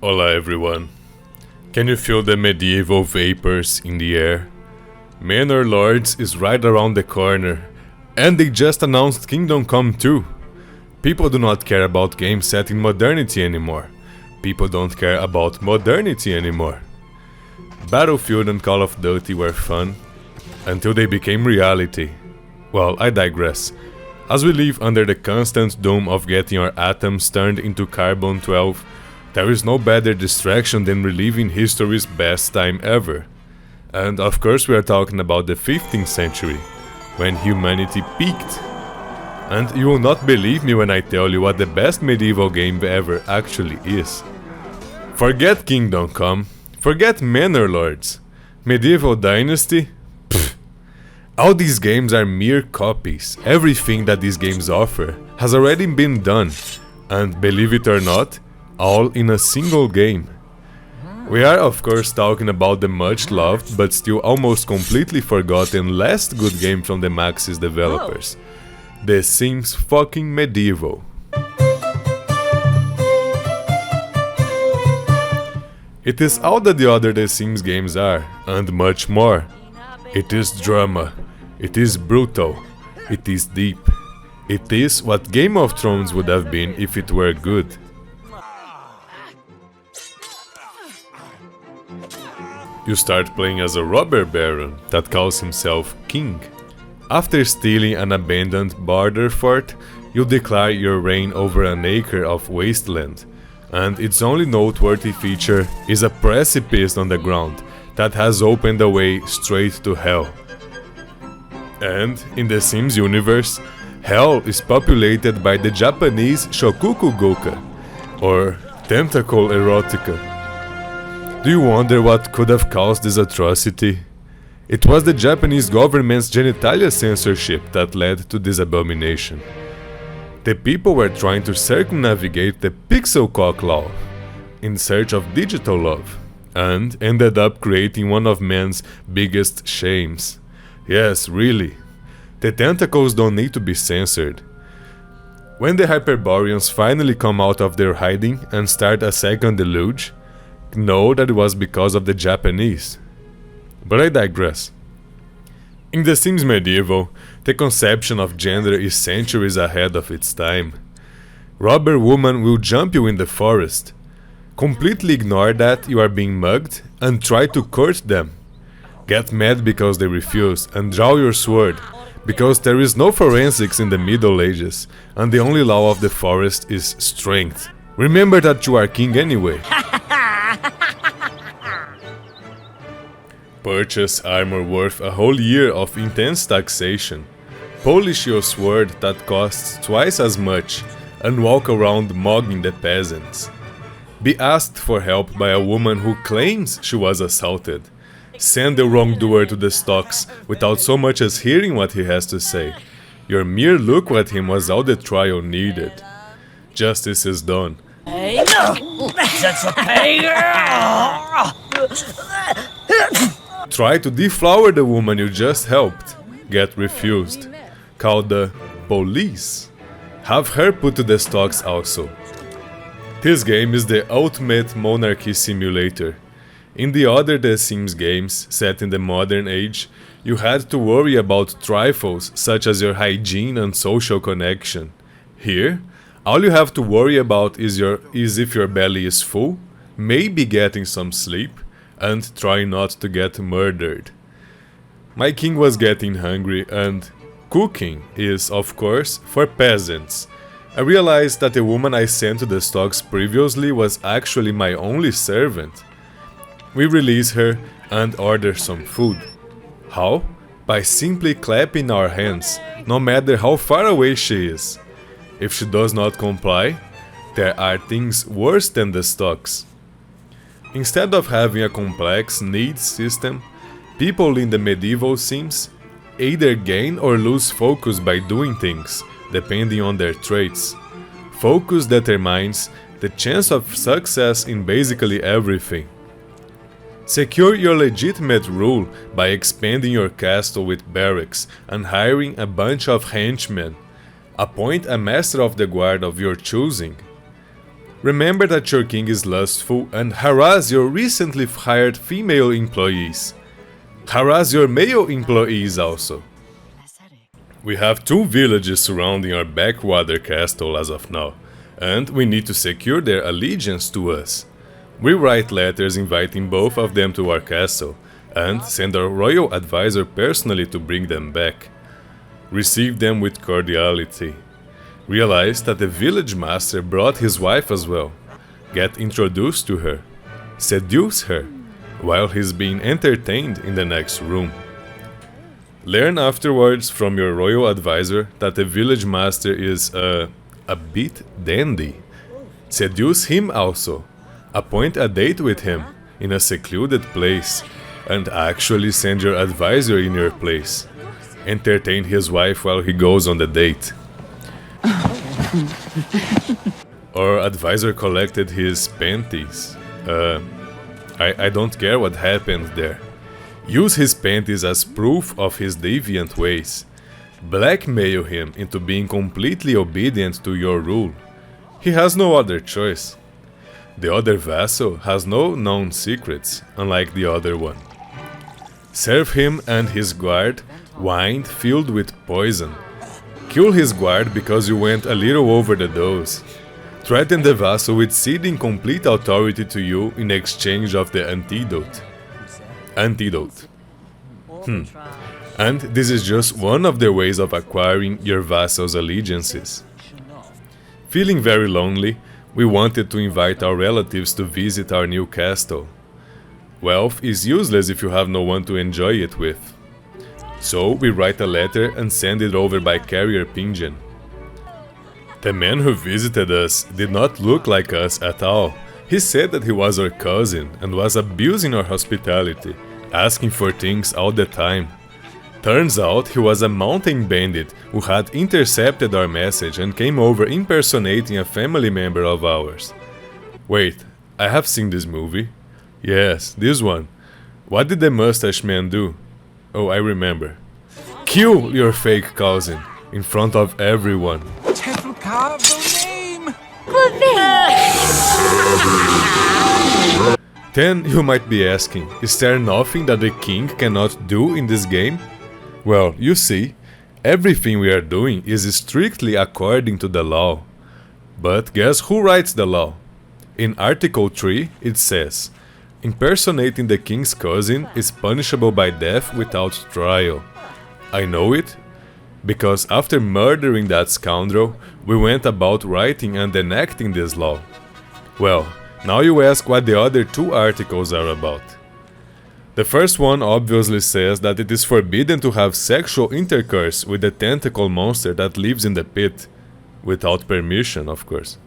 Hola everyone. Can you feel the medieval vapors in the air? Manor Lords is right around the corner, and they just announced Kingdom Come 2. People do not care about games set in modernity anymore. People don't care about modernity anymore. Battlefield and Call of Duty were fun, until they became reality. Well, I digress. As we live under the constant doom of getting our atoms turned into carbon-12, there is no better distraction than reliving history's best time ever. And of course we are talking about the 15th century, when humanity peaked. And you will not believe me when I tell you what the best medieval game ever actually is. Forget Kingdom Come, forget Manor Lords, Medieval Dynasty, pfft. All these games are mere copies. Everything that these games offer has already been done, and believe it or not, all in a single game. We are of course talking about the much loved but still almost completely forgotten last good game from the Maxis developers, The Sims fucking Medieval. It is all that the other The Sims games are, and much more. It is drama, it is brutal, it is deep. It is what Game of Thrones would have been if it were good. You start playing as a robber baron that calls himself king. After stealing an abandoned border fort, you declare your reign over an acre of wasteland, and its only noteworthy feature is a precipice on the ground that has opened a way straight to hell. And in the Sims universe, hell is populated by the Japanese Shokuku Goka, or Tentacle Erotica. Do you wonder what could have caused this atrocity? It was the Japanese government's genitalia censorship that led to this abomination. The people were trying to circumnavigate the pixel cock law in search of digital love, and ended up creating one of man's biggest shames. Yes, really. The tentacles don't need to be censored. When the Hyperboreans finally come out of their hiding and start a second deluge, know that it was because of the Japanese. But I digress. In The Sims Medieval, the conception of gender is centuries ahead of its time. Robber woman will jump you in the forest. Completely ignore that you are being mugged and try to court them. Get mad because they refuse and draw your sword, because there is no forensics in the Middle Ages and the only law of the forest is strength. Remember that you are king anyway. Purchase armor worth a whole year of intense taxation. Polish your sword that costs twice as much and walk around mugging the peasants. Be asked for help by a woman who claims she was assaulted. Send the wrongdoer to the stocks without so much as hearing what he has to say. Your mere look at him was all the trial needed. Justice is done. Hey, no! That's okay, girl! Try to deflower the woman you just helped. Get refused. Call the police. Have her put to the stocks also. This game is the ultimate Monarchy Simulator. In the other The Sims games, set in the modern age, you had to worry about trifles such as your hygiene and social connection. Here, all you have to worry about is if your belly is full, maybe getting some sleep, and try not to get murdered. My king was getting hungry, and cooking is, of course, for peasants. I realized that the woman I sent to the stocks previously was actually my only servant. We release her and order some food. How? By simply clapping our hands, no matter how far away she is. If she does not comply, there are things worse than the stocks. Instead of having a complex needs system, people in the medieval Sims either gain or lose focus by doing things, depending on their traits. Focus determines the chance of success in basically everything. Secure your legitimate rule by expanding your castle with barracks and hiring a bunch of henchmen. Appoint a master of the guard of your choosing. Remember that your king is lustful and harass your recently hired female employees. Harass your male employees also. We have 2 villages surrounding our backwater castle as of now, and we need to secure their allegiance to us. We write letters inviting both of them to our castle, and send our royal advisor personally to bring them back. Receive them with cordiality. Realize that the village master brought his wife as well. Get introduced to her. Seduce her, while he's being entertained in the next room. Learn afterwards from your royal advisor that the village master is a bit dandy. Seduce him also. Appoint a date with him in a secluded place and actually send your advisor in your place. Entertain his wife while he goes on the date. Our advisor collected his panties. I don't care what happened there. Use his panties as proof of his deviant ways. Blackmail him into being completely obedient to your rule. He has no other choice. The other vassal has no known secrets, unlike the other one. Serve him and his guard wine filled with poison. Kill his guard because you went a little over the dose. Threaten the vassal with ceding complete authority to you in exchange of the antidote. And this is just one of the ways of acquiring your vassal's allegiances. Feeling very lonely, we wanted to invite our relatives to visit our new castle. Wealth is useless if you have no one to enjoy it with. So we write a letter and send it over by carrier pigeon. The man who visited us did not look like us at all. He said that he was our cousin and was abusing our hospitality, asking for things all the time. Turns out he was a mountain bandit who had intercepted our message and came over impersonating a family member of ours. Wait, I have seen this movie. Yes, this one. What did the mustache man do? Oh, I remember. Kill your fake cousin in front of everyone. Then you might be asking, is there nothing that the king cannot do in this game? Well, you see, everything we are doing is strictly according to the law. But guess who writes the law? In Article 3 it says, impersonating the king's cousin is punishable by death without trial. I know it, because after murdering that scoundrel, we went about writing and enacting this law. Well, now you ask what the other 2 articles are about. The first one obviously says that it is forbidden to have sexual intercourse with the tentacle monster that lives in the pit, without permission, of course.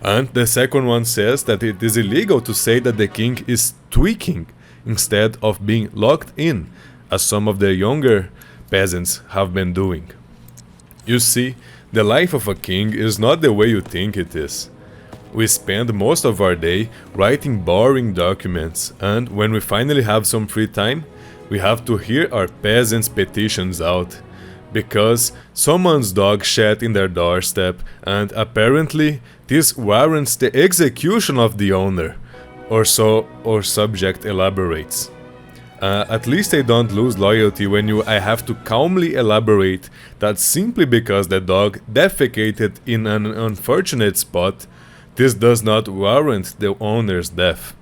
And the second one says that it is illegal to say that the king is tweaking instead of being locked in, as some of the younger peasants have been doing. You see, the life of a king is not the way you think it is. We spend most of our day writing boring documents, and when we finally have some free time, we have to hear our peasants' petitions out. Because someone's dog shat in their doorstep, and apparently this warrants the execution of the owner, or so our subject elaborates. At least I don't lose loyalty when I have to calmly elaborate that simply because the dog defecated in an unfortunate spot, this does not warrant the owner's death.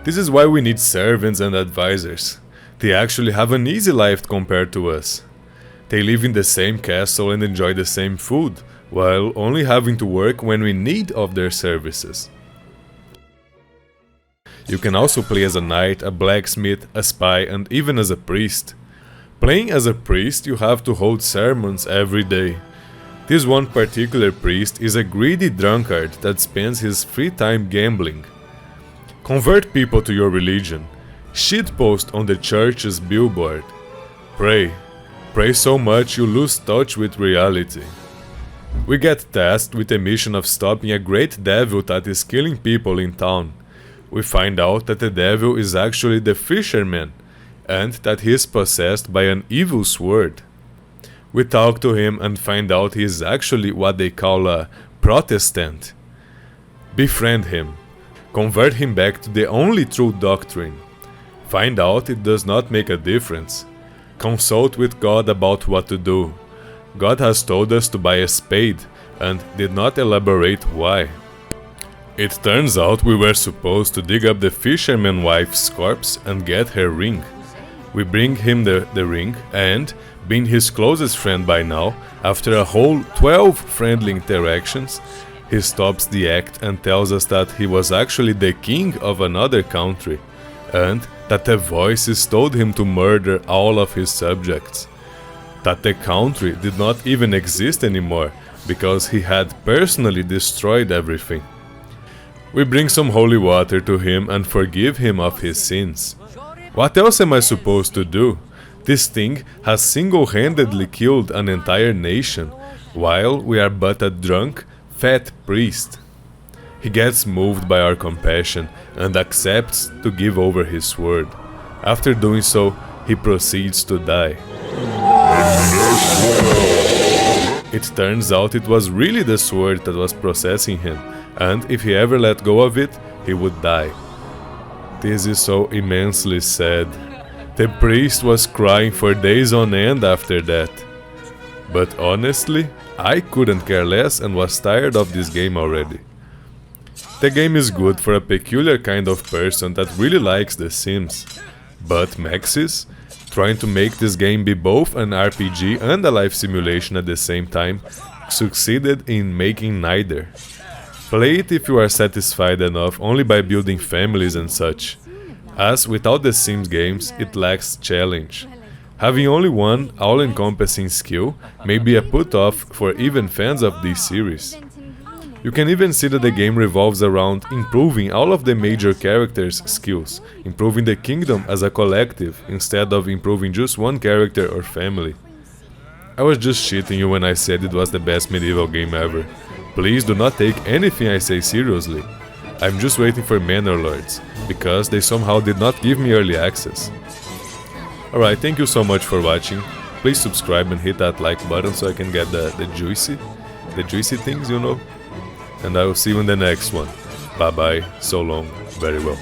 This is why we need servants and advisors. They actually have an easy life compared to us. They live in the same castle and enjoy the same food, while only having to work when we need of their services. You can also play as a knight, a blacksmith, a spy, and even as a priest. Playing as a priest, you have to hold sermons every day. This one particular priest is a greedy drunkard that spends his free time gambling. Convert people to your religion. Shitpost on the church's billboard. Pray. Pray so much you lose touch with reality. We get tasked with the mission of stopping a great devil that is killing people in town. We find out that the devil is actually the fisherman, and that he is possessed by an evil sword. We talk to him and find out he is actually what they call a Protestant. Befriend him. Convert him back to the only true doctrine. Find out it does not make a difference. Consult with God about what to do. God has told us to buy a spade and did not elaborate why. It turns out we were supposed to dig up the fisherman wife's corpse and get her ring. We bring him the ring and, being his closest friend by now, after a whole 12 friendly interactions, he stops the act and tells us that he was actually the king of another country, and that the voices told him to murder all of his subjects. That the country did not even exist anymore, because he had personally destroyed everything. We bring some holy water to him and forgive him of his sins. What else am I supposed to do? This thing has single-handedly killed an entire nation, while we are but a drunk, fat priest. He gets moved by our compassion and accepts to give over his word. After doing so, he proceeds to die. It turns out it was really the sword that was possessing him, and if he ever let go of it, he would die. This is so immensely sad. The priest was crying for days on end after that. But honestly, I couldn't care less and was tired of this game already. The game is good for a peculiar kind of person that really likes The Sims. But Maxis, trying to make this game be both an RPG and a life simulation at the same time, succeeded in making neither. Play it if you are satisfied enough only by building families and such, as without the Sims games it lacks challenge. Having only one all-encompassing skill may be a put-off for even fans of this series. You can even see that the game revolves around improving all of the major characters' skills, improving the kingdom as a collective instead of improving just one character or family. I was just shitting you when I said it was the best medieval game ever. Please do not take anything I say seriously. I'm just waiting for Manor Lords, because they somehow did not give me early access. Alright, thank you so much for watching. Please subscribe and hit that like button so I can get the juicy things, you know. And I will see you in the next one. Bye bye, so long, very well.